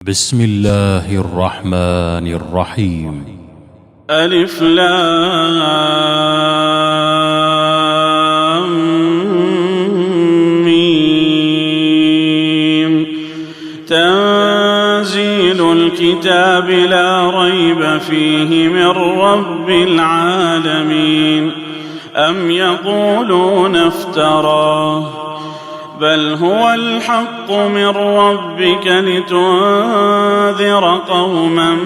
بسم الله الرحمن الرحيم. ألف لام ميم. تنزيل الكتاب لا ريب فيه من رب العالمين. أم يقولون افتراه بل هو الحق من ربك لتنذر قوما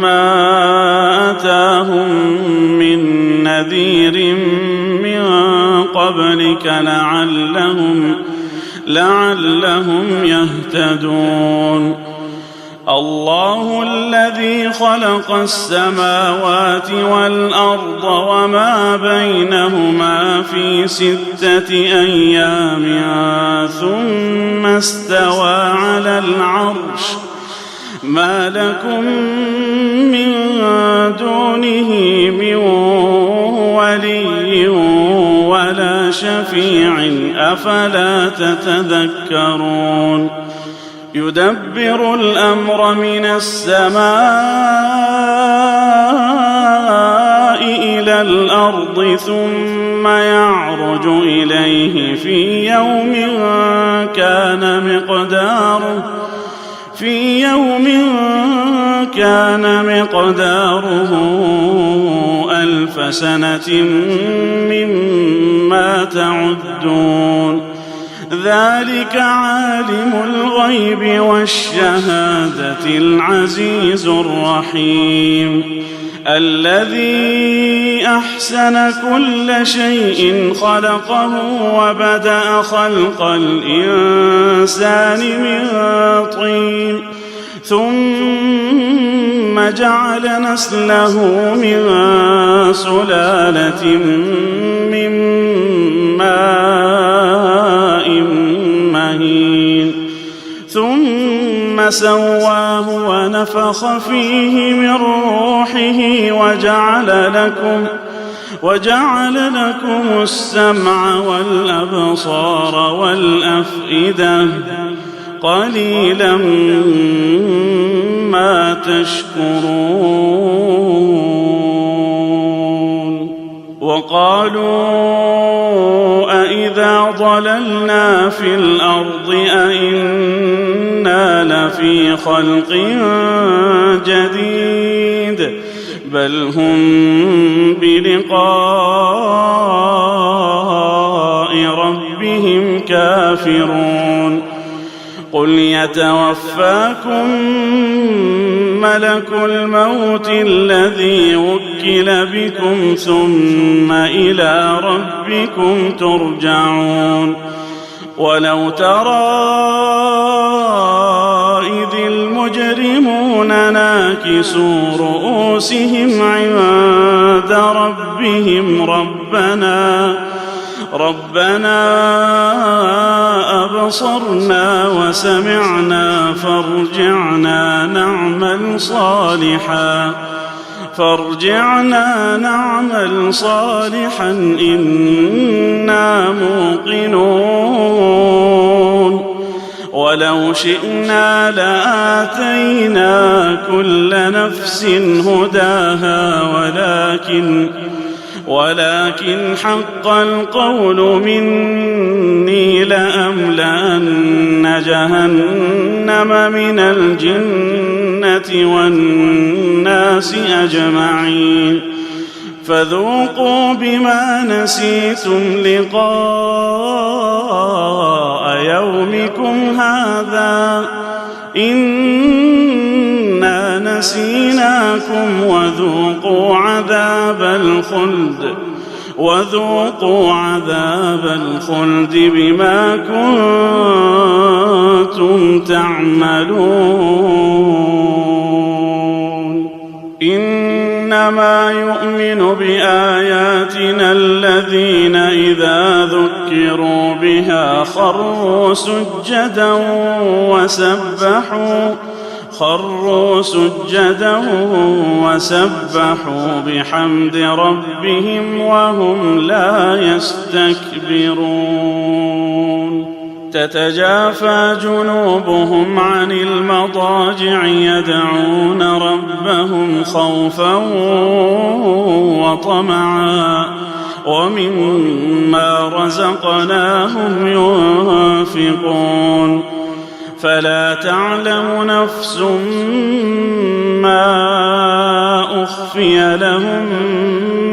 ما أتاهم من نذير من قبلك لعلهم يهتدون. الله الذي خلق السماوات والأرض وما بينهما في 6 أيام ثم استوى على العرش. ما لكم من دونه من ولي ولا شفيع أفلا تتذكرون. يدبر الأمر من السماء إلى الأرض ثم يعرج إليه في يوم كان مقداره 1000 سنة مما تعدون. ذلك عالم الغيب والشهادة العزيز الرحيم. الذي أحسن كل شيء خلقه وبدأ خلق الإنسان من طين ثم جعل نسله من سلالة من ماء مهين ثم سواه ونفخ فيه من روحه وجعل لكم السمع والأبصار والأفئدة قليلا ما تشكرون. وقالوا أإذا ضللنا في الأرض أإنا لفي خلق جديد بل هم بلقاء ربهم كافرون. قل يتوفاكم ملك الموت الذي وكل بكم ثم إلى ربكم ترجعون. ولو ترى إذ المجرمون ناكسوا رؤوسهم عند ربهم ربنا أبصرنا وسمعنا فارجعنا نعمل صالحا إنا موقنون. ولو شئنا لآتينا كل نفس هداها ولكن حق القول مني لأملأن جهنم من الجنة والناس أجمعين. فذوقوا بما نسيتم لقاء يومكم هذا إنا نسيناكم وذوقوا عذاب الخلد بما كنتم تعملون. إنما يؤمن بآياتنا الذين إذا ذكروا بها خروا سجدا وسبحوا بحمد ربهم وهم لا يستكبرون. تتجافى جنوبهم عن المضاجع يدعون ربهم خوفا وطمعا ومما رزقناهم ينفقون فلا تعلم نفس ما أخفي لهم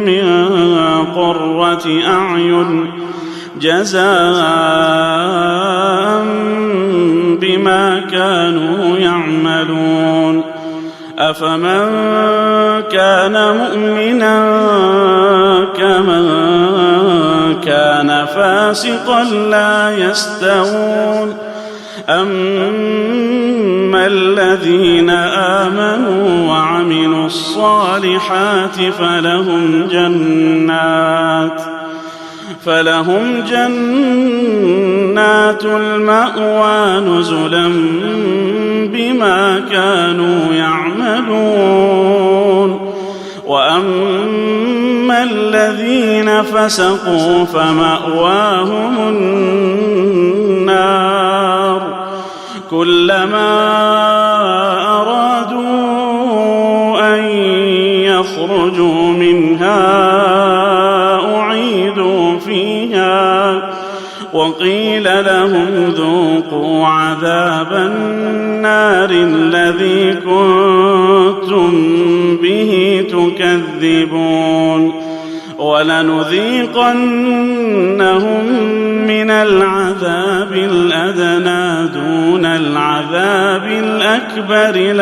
من قرة أعين جزاء بما كانوا يعملون أفمن كان مؤمنا كمن كان فاسقا لا يستوون أما الذين آمنوا وعملوا الصالحات فلهم جنات المأوى نزلا بما كانوا يعملون وأما الذين فسقوا فمأواهم النار كلما أرادوا أن يخرجوا منها أعيدوا فيها وقيل لهم ذوقوا عذاب النار الذي كنتم به تكذبون ولنذيقنهم من العذاب الأدنى دون العذاب الأكبر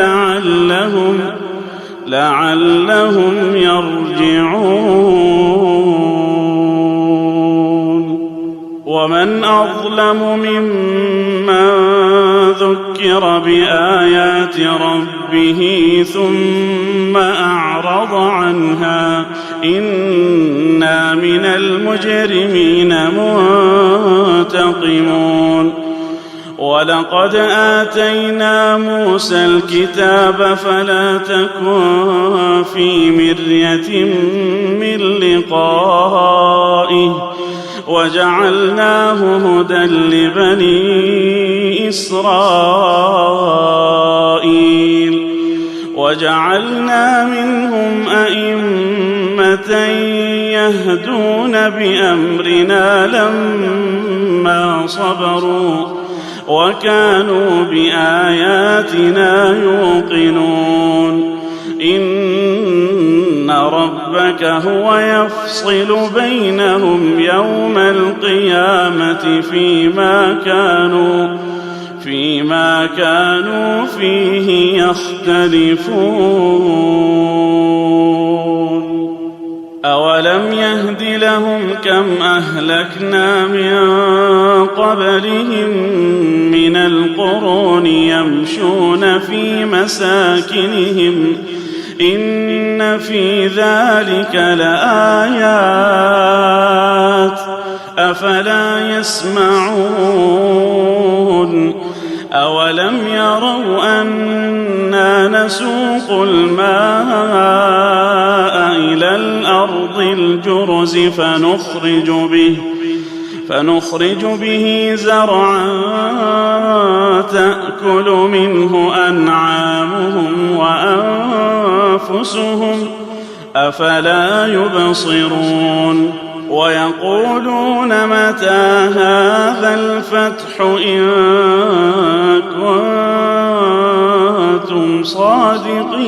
لعلهم يرجعون ومن أظلم ممن ذكر بآيات ربه ثم أعرض عنها إنا من المجرمين منتقمون ولقد آتينا موسى الكتاب فلا تكن في مرية من لقائه وجعلناه هدى لبني إسرائيل وجعلنا منهم أئمة يهدون بأمرنا لما صبروا وكانوا بآياتنا يوقنون إن ربك هو يفصل بينهم يوم القيامة فيما كانوا فيه يختلفون أولم يهد لهم كم أهلكنا من قبلهم من القرون يمشون في مساكنهم إن في ذلك لآيات أفلا يسمعون أولم يروا أنا نسوق الماء إلى الأرض الجرز فنخرج به زرعا تأكل منه أنعامهم وأنفسهم أفلا يبصرون ويقولون متى هذا الفتح إن كنتم صادقين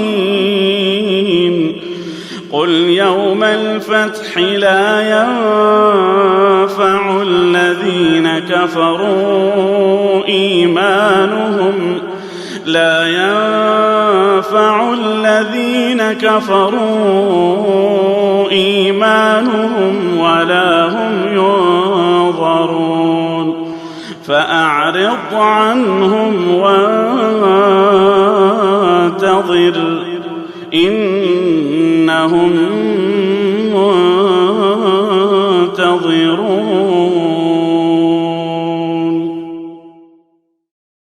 قل يوم الفتح لا ينفع الذين كفروا إيمانهم ولا هم ينظرون فأعرض عنهم وانتظر إنهم